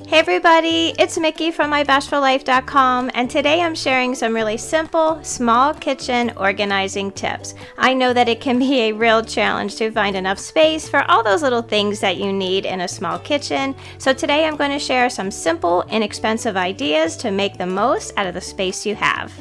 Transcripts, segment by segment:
Hey everybody, it's Mickey from mybashfullife.com, and today I'm sharing some really simple, small kitchen organizing tips. I know that it can be a real challenge to find enough space for all those little things that you need in a small kitchen, so today I'm going to share some simple, inexpensive ideas to make the most out of the space you have.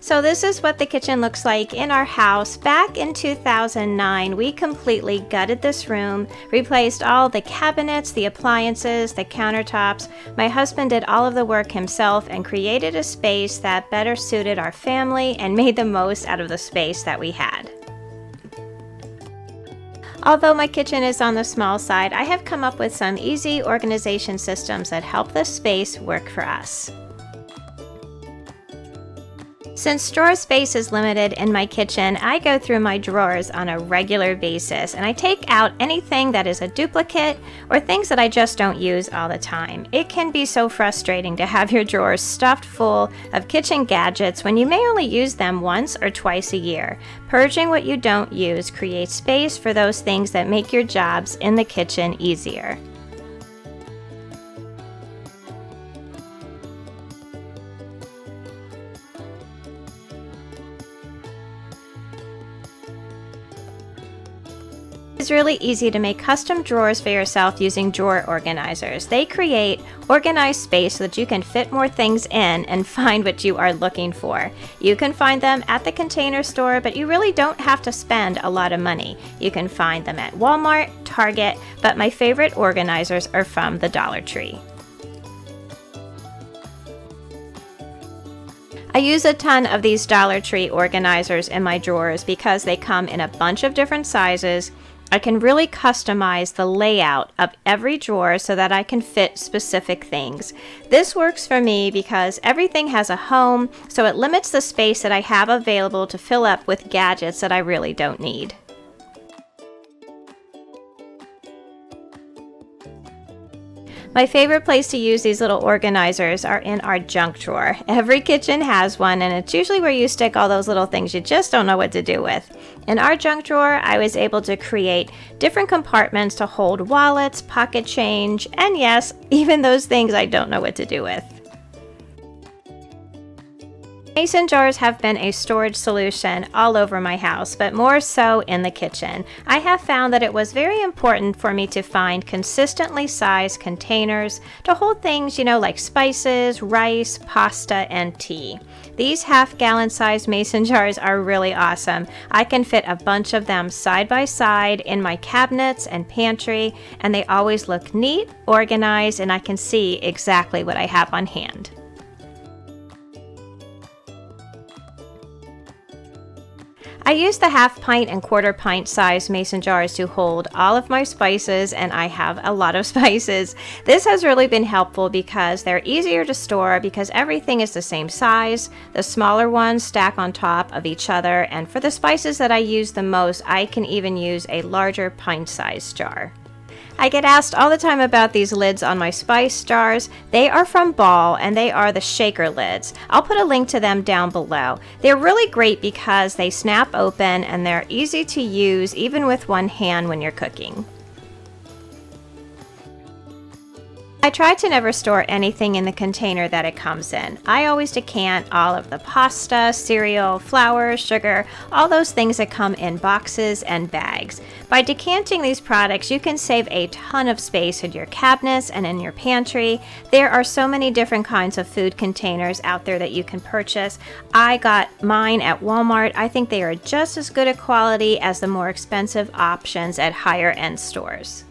So this is what the kitchen looks like in our house. Back in 2009, we completely gutted this room, replaced all the cabinets, the appliances, the countertops. My husband did all of the work himself and created a space that better suited our family and made the most out of the space that we had. Although my kitchen is on the small side, I have come up with some easy organization systems that help the space work for us. Since drawer space is limited in my kitchen, I go through my drawers on a regular basis and I take out anything that is a duplicate or things that I just don't use all the time. It can be so frustrating to have your drawers stuffed full of kitchen gadgets when you may only use them once or twice a year. Purging what you don't use creates space for those things that make your jobs in the kitchen easier. It's really easy to make custom drawers for yourself using drawer organizers. They create organized space so that you can fit more things in and find what you are looking for. You can find them at the Container Store, but you really don't have to spend a lot of money. You can find them at Walmart, Target, but my favorite organizers are from the Dollar Tree. I use a ton of these Dollar Tree organizers in my drawers because they come in a bunch of different sizes. I can really customize the layout of every drawer so that I can fit specific things. This works for me because everything has a home, so it limits the space that I have available to fill up with gadgets that I really don't need. My favorite place to use these little organizers are in our junk drawer. Every kitchen has one, and it's usually where you stick all those little things you just don't know what to do with. In our junk drawer, I was able to create different compartments to hold wallets, pocket change, and yes, even those things I don't know what to do with. Mason jars have been a storage solution all over my house, but more so in the kitchen. I have found that it was very important for me to find consistently sized containers to hold things, like spices, rice, pasta, and tea. These half-gallon sized mason jars are really awesome. I can fit a bunch of them side by side in my cabinets and pantry, and they always look neat, organized, and I can see exactly what I have on hand. I use the half pint and quarter pint size mason jars to hold all of my spices, and I have a lot of spices. This has really been helpful because they're easier to store because everything is the same size. The smaller ones stack on top of each other, and for the spices that I use the most, I can even use a larger pint-sized jar. I get asked all the time about these lids on my spice jars. They are from Ball, and they are the shaker lids. I'll put a link to them down below. They're really great because they snap open and they're easy to use even with one hand when you're cooking. I try to never store anything in the container that it comes in. I always decant all of the pasta, cereal, flour, sugar, all those things that come in boxes and bags. By decanting these products, you can save a ton of space in your cabinets and in your pantry. There are so many different kinds of food containers out there that you can purchase. I got mine at Walmart. I think they are just as good a quality as the more expensive options at higher end stores.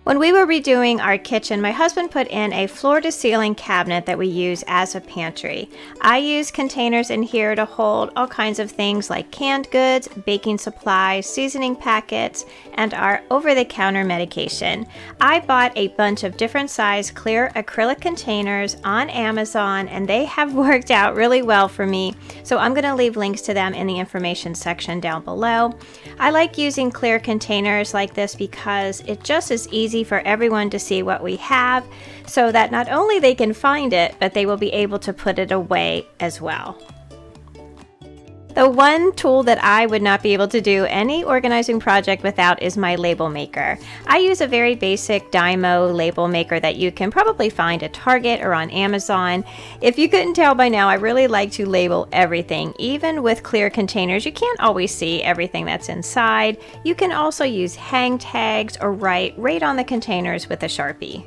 When we were redoing our kitchen, my husband put in a floor-to-ceiling cabinet that we use as a pantry. I use containers in here to hold all kinds of things like canned goods, baking supplies, seasoning packets, and our over-the-counter medication. I bought a bunch of different size clear acrylic containers on Amazon, and they have worked out really well for me, so I'm going to leave links to them in the information section down below. I like using clear containers like this because it just is easy for everyone to see what we have so that not only they can find it, but they will be able to put it away as well. The one tool that I would not be able to do any organizing project without is my label maker. I use a very basic Dymo label maker that you can probably find at Target or on Amazon. If you couldn't tell by now, I really like to label everything. Even with clear containers, you can't always see everything that's inside. You can also use hang tags or write right on the containers with a Sharpie.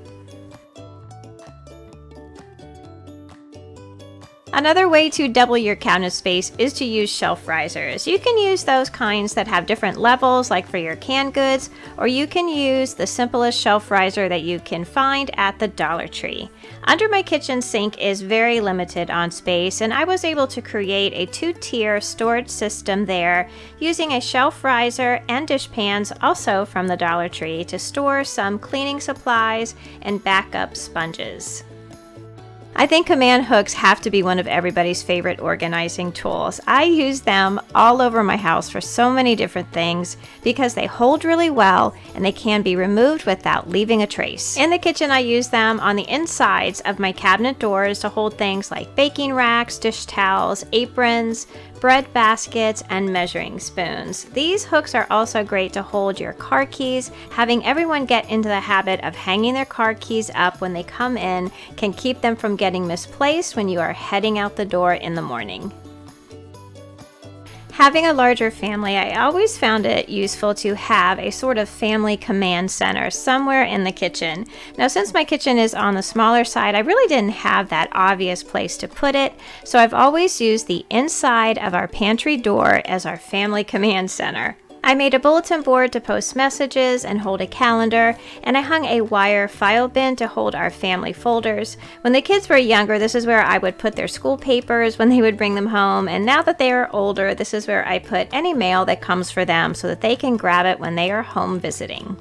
Another way to double your cabinet space is to use shelf risers. You can use those kinds that have different levels, like for your canned goods, or you can use the simplest shelf riser that you can find at the Dollar Tree. Under my kitchen sink is very limited on space, and I was able to create a 2-tier storage system there using a shelf riser and dish pans, also from the Dollar Tree, to store some cleaning supplies and backup sponges. I think command hooks have to be one of everybody's favorite organizing tools. I use them all over my house for so many different things because they hold really well and they can be removed without leaving a trace. In the kitchen, I use them on the insides of my cabinet doors to hold things like baking racks, dish towels, aprons, bread baskets, and measuring spoons. These hooks are also great to hold your car keys. Having everyone get into the habit of hanging their car keys up when they come in can keep them from getting misplaced when you are heading out the door in the morning. Having a larger family, I always found it useful to have a sort of family command center somewhere in the kitchen. Now, since my kitchen is on the smaller side, I really didn't have that obvious place to put it, so I've always used the inside of our pantry door as our family command center. I made a bulletin board to post messages and hold a calendar, and I hung a wire file bin to hold our family folders. When the kids were younger, this is where I would put their school papers when they would bring them home, and now that they are older, this is where I put any mail that comes for them so that they can grab it when they are home visiting.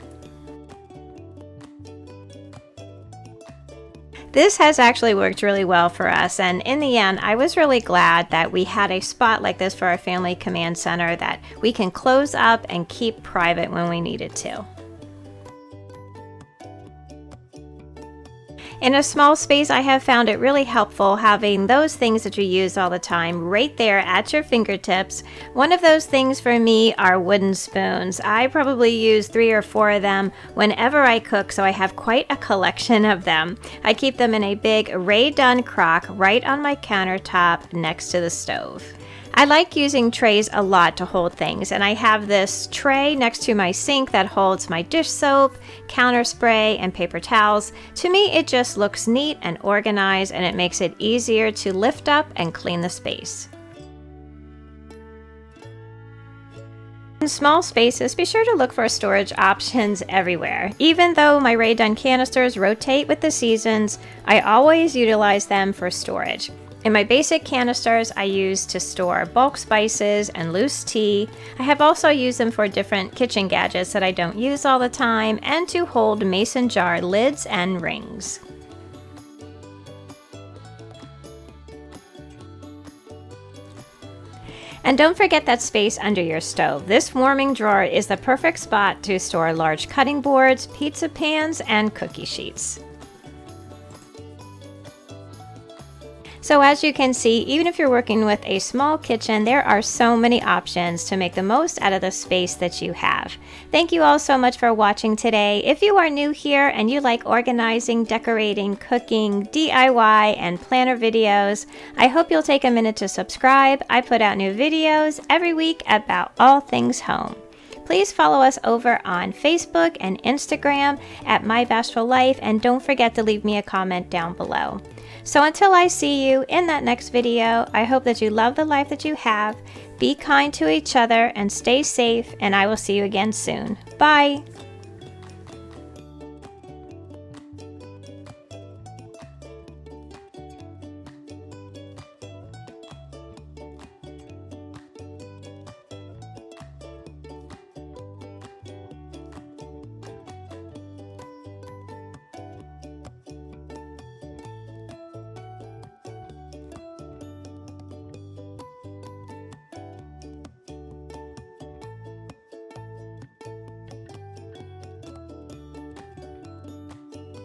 This has actually worked really well for us, and in the end, I was really glad that we had a spot like this for our family command center that we can close up and keep private when we need it to. In a small space, I have found it really helpful having those things that you use all the time right there at your fingertips. One of those things for me are wooden spoons. I probably use 3 or 4 of them whenever I cook, so I have quite a collection of them. I keep them in a big Rae-Dunn crock right on my countertop next to the stove. I like using trays a lot to hold things, and I have this tray next to my sink that holds my dish soap, counter spray, and paper towels. To me, it just looks neat and organized, and it makes it easier to lift up and clean the space. In small spaces, be sure to look for storage options everywhere. Even though my Rae-Dunn canisters rotate with the seasons, I always utilize them for storage. In my basic canisters, I use to store bulk spices and loose tea. I have also used them for different kitchen gadgets that I don't use all the time, and to hold mason jar lids and rings. And don't forget that space under your stove. This warming drawer is the perfect spot to store large cutting boards, pizza pans, and cookie sheets. So as you can see, even if you're working with a small kitchen, there are so many options to make the most out of the space that you have. Thank you all so much for watching today. If you are new here and you like organizing, decorating, cooking, DIY, and planner videos, I hope you'll take a minute to subscribe. I put out new videos every week about all things home. Please follow us over on Facebook and Instagram at My Bashful Life, and don't forget to leave me a comment down below. So until I see you in that next video, I hope that you love the life that you have, be kind to each other, and stay safe, and I will see you again soon. Bye!